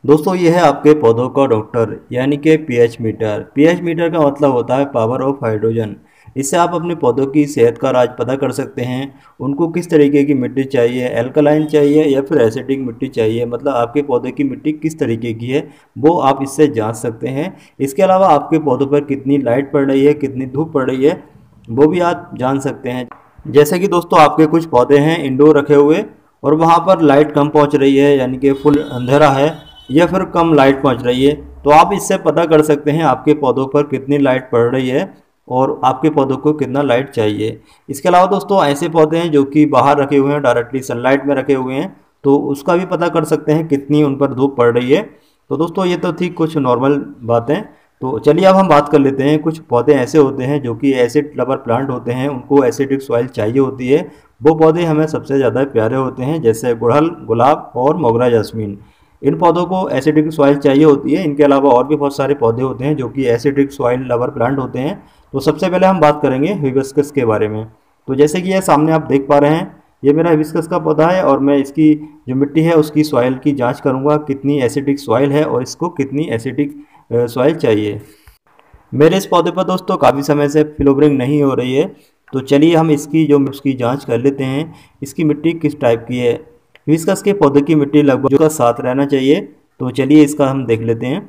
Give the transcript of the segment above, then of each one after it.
दोस्तों ये है आपके पौधों का डॉक्टर यानी कि पीएच मीटर। पीएच मीटर का मतलब होता है पावर ऑफ हाइड्रोजन। इससे आप अपने पौधों की सेहत का राज पता कर सकते हैं। उनको किस तरीके की मिट्टी चाहिए, एल्कलाइन चाहिए या फिर एसिडिक मिट्टी चाहिए, मतलब आपके पौधे की मिट्टी किस तरीके की है वो आप इससे जांच सकते हैं। इसके अलावा आपके पौधों पर कितनी लाइट पड़ रही है, कितनी धूप पड़ रही है वो भी आप जान सकते हैं। जैसे कि दोस्तों आपके कुछ पौधे हैं इंडोर रखे हुए और वहाँ पर लाइट कम पहुँच रही है, यानी कि फुल अंधेरा है या फिर कम लाइट पहुँच रही है, तो आप इससे पता कर सकते हैं आपके पौधों पर कितनी लाइट पड़ रही है और आपके पौधों को कितना लाइट चाहिए। इसके अलावा दोस्तों ऐसे पौधे हैं जो कि बाहर रखे हुए हैं, डायरेक्टली सनलाइट में रखे हुए हैं, तो उसका भी पता कर सकते हैं कितनी उन पर धूप पड़ रही है। तो दोस्तों ये तो थी कुछ नॉर्मल बातें। तो चलिए अब हम बात कर लेते हैं। कुछ पौधे ऐसे होते हैं जो कि एसिड लवर प्लांट होते हैं, उनको एसिडिक सॉइल चाहिए होती है। वो पौधे हमें सबसे ज़्यादा प्यारे होते हैं, जैसे गुड़हल, गुलाब और मोगरा जैस्मीन। इन पौधों को एसिडिक सॉइल चाहिए होती है। इनके अलावा और भी बहुत सारे पौधे होते हैं जो कि एसिडिक सॉइल लवर प्लांट होते हैं। तो सबसे पहले हम बात करेंगे हिबिस्कस के बारे में। तो जैसे कि ये सामने आप देख पा रहे हैं, ये मेरा हिबिस्कस का पौधा है और मैं इसकी जो मिट्टी है उसकी सॉइल की जांच करूंगा, कितनी एसिडिक सॉइल है और इसको कितनी एसिडिक सॉइल चाहिए। मेरे इस पौधे पर दोस्तों काफ़ी समय से फ्लोवरिंग नहीं हो रही है, तो चलिए हम इसकी जो उसकी जांच कर लेते हैं। इसकी मिट्टी किस टाइप की है। हिबिस्कस के पौधे की मिट्टी लगभग जो का 7 रहना चाहिए। तो चलिए इसका हम देख लेते हैं।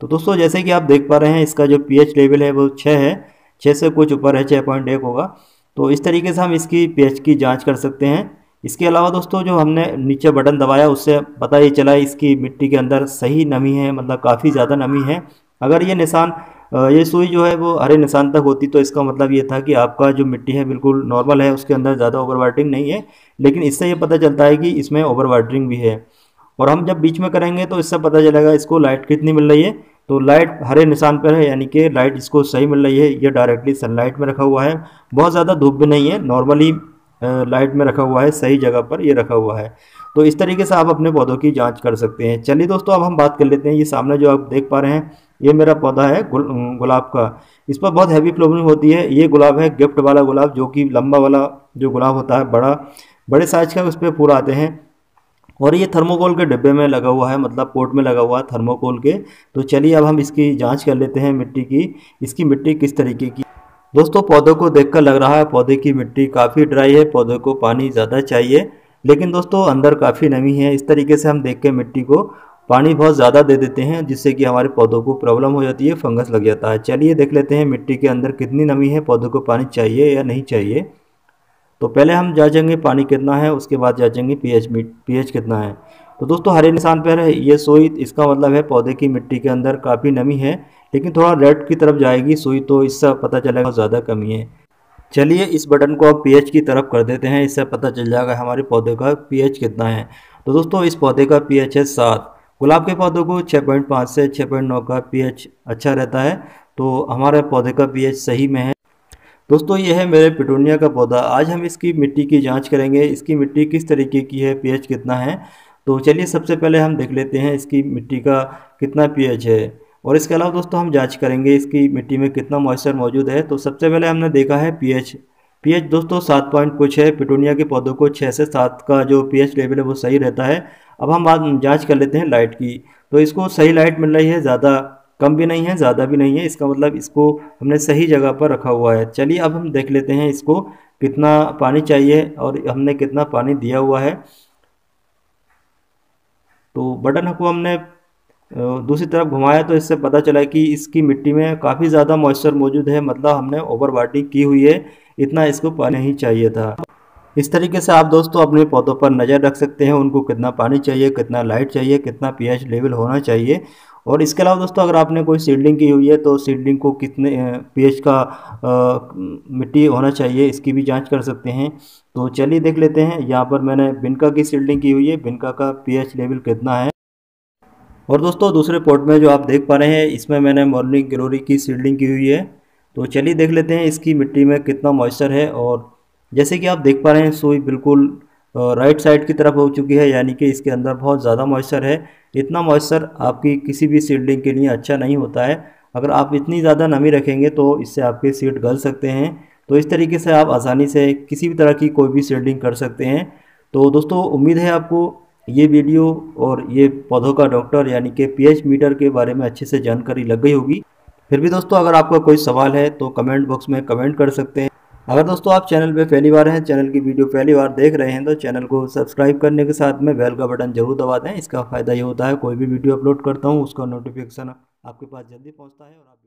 तो दोस्तों जैसे कि आप देख पा रहे हैं, इसका जो पीएच लेवल है वो 6 है, 6 से कुछ ऊपर है, 6.1 होगा। तो इस तरीके से हम इसकी पीएच की जांच कर सकते हैं। इसके अलावा दोस्तों जो हमने नीचे बटन दबाया उससे पता ये चला इसकी मिट्टी के अंदर सही नमी है, मतलब काफ़ी ज़्यादा नमी है। अगर ये निशान ये सुई जो है वो हरे निशान तक होती तो इसका मतलब ये था कि आपका जो मिट्टी है बिल्कुल नॉर्मल है, उसके अंदर ज़्यादा ओवर वाटरिंग नहीं है। लेकिन इससे ये पता चलता है कि इसमें ओवर वाटरिंग भी है। और हम जब बीच में करेंगे तो इससे पता चलेगा इसको लाइट कितनी मिल रही है। तो लाइट हरे निशान पर है, यानी कि लाइट इसको सही मिल रही है। ये डायरेक्टली सनलाइट में रखा हुआ है, बहुत ज़्यादा धूप भी नहीं है, नॉर्मली लाइट में रखा हुआ है, सही जगह पर ये रखा हुआ है। तो इस तरीके से आप अपने पौधों की जांच कर सकते हैं। चलिए दोस्तों अब हम बात कर लेते हैं। ये सामने जो आप देख पा रहे हैं ये मेरा पौधा है गुलाब का। इस पर बहुत हैवी फ्लावरिंग होती है। ये गुलाब है गिफ्ट वाला गुलाब, जो कि लंबा वाला जो गुलाब होता है, बड़े साइज का उस पर फूल आते हैं। और ये थर्मोकोल के डिब्बे में लगा हुआ है, मतलब पोर्ट में लगा हुआ है थर्मोकोल के। तो चलिए अब हम इसकी जांच कर लेते हैं मिट्टी की, इसकी मिट्टी किस तरीके की। दोस्तों पौधों को देखकर लग रहा है पौधे की मिट्टी काफ़ी ड्राई है, पौधे को पानी ज़्यादा चाहिए। लेकिन दोस्तों अंदर काफ़ी नमी है। इस तरीके से हम देख के मिट्टी को पानी बहुत ज़्यादा दे देते हैं, जिससे कि हमारे पौधों को प्रॉब्लम हो जाती है, फंगस लग जाता है। चलिए देख लेते हैं मिट्टी के अंदर कितनी नमी है, पौधों को पानी चाहिए या नहीं चाहिए। तो पहले हम जांचेंगे पानी कितना है, उसके बाद जांचेंगे पीएच कितना है। तो दोस्तों हरे निशान पर है ये सुई, इसका मतलब है पौधे की मिट्टी के अंदर काफ़ी नमी है। लेकिन थोड़ा रेड की तरफ जाएगी सुई तो इससे पता चलेगा ज़्यादा कमी है। चलिए इस बटन को अब पीएच की तरफ कर देते हैं, इससे पता चल जाएगा हमारे पौधे का पीएच कितना है। तो दोस्तों इस पौधे का पीएच है 7। गुलाब के पौधों को 6.5 से 6.9 का पीएच अच्छा रहता है। तो हमारे पौधे का पीएच सही में है। दोस्तों ये है मेरे पिटूनिया का पौधा। आज हम इसकी मिट्टी की जांच करेंगे, इसकी मिट्टी किस तरीके की है, पीएच कितना है। तो चलिए सबसे पहले हम देख लेते हैं इसकी मिट्टी का कितना पीएच है। और इसके अलावा दोस्तों हम जांच करेंगे इसकी मिट्टी में कितना मॉइस्चर मौजूद है। तो सबसे पहले हमने देखा है पीएच। पीएच दोस्तों 7 पॉइंट कुछ है। पिटूनिया के पौधों को 6 से 7 का जो पीएच लेवल है वो सही रहता है। अब हम बात जाँच कर लेते हैं लाइट की। तो इसको सही लाइट मिल रही है, ज़्यादा कम भी नहीं है, ज़्यादा भी नहीं है। इसका मतलब इसको हमने सही जगह पर रखा हुआ है। चलिए अब हम देख लेते हैं इसको कितना पानी चाहिए और हमने कितना पानी दिया हुआ है। तो बटन को हमने दूसरी तरफ घुमाया तो इससे पता चला कि इसकी मिट्टी में काफ़ी ज़्यादा मॉइस्चर मौजूद है, मतलब हमने ओवर वाटरिंग की हुई है, इतना इसको पानी नहीं चाहिए था। इस तरीके से आप दोस्तों अपने पौधों पर नज़र रख सकते हैं, उनको कितना पानी चाहिए, कितना लाइट चाहिए, कितना पीएच लेवल होना चाहिए। और इसके अलावा दोस्तों अगर आपने कोई सीडलिंग की हुई है तो सीडलिंग को कितने पीएच का मिट्टी होना चाहिए, इसकी भी जांच कर सकते हैं। तो चलिए देख लेते हैं। यहाँ पर मैंने बिनका की सीडलिंग की हुई है, बिनका का पीएच लेवल कितना है। और दोस्तों दूसरे पॉट में जो आप देख पा रहे हैं इसमें मैंने मॉर्निंग ग्लोरी की सीडलिंग की हुई है। तो चलिए देख लेते हैं इसकी मिट्टी में कितना मॉइस्चर है। और जैसे कि आप देख पा रहे हैं सुई बिल्कुल राइट साइड की तरफ हो चुकी है, यानी कि इसके अंदर बहुत ज़्यादा मॉइस्चर है। इतना मॉइस्चर आपकी किसी भी सीडलिंग के लिए अच्छा नहीं होता है। अगर आप इतनी ज़्यादा नमी रखेंगे तो इससे आपके सीड गल सकते हैं। तो इस तरीके से आप आसानी से किसी भी तरह की कोई भी सीडलिंग कर सकते हैं। तो दोस्तों उम्मीद है आपको ये वीडियो और ये पौधों का डॉक्टर यानी कि पीएच मीटर के बारे में अच्छे से जानकारी लग गई होगी। फिर भी दोस्तों अगर आपका कोई सवाल है तो कमेंट बॉक्स में कमेंट कर सकते हैं। अगर दोस्तों आप चैनल पे पहली बार हैं, चैनल की वीडियो पहली बार देख रहे हैं, तो चैनल को सब्सक्राइब करने के साथ में बेल का बटन जरूर दबा दें। इसका फ़ायदा ये होता है कोई भी वीडियो अपलोड करता हूँ उसका नोटिफिकेशन आपके पास जल्दी पहुँचता है और आप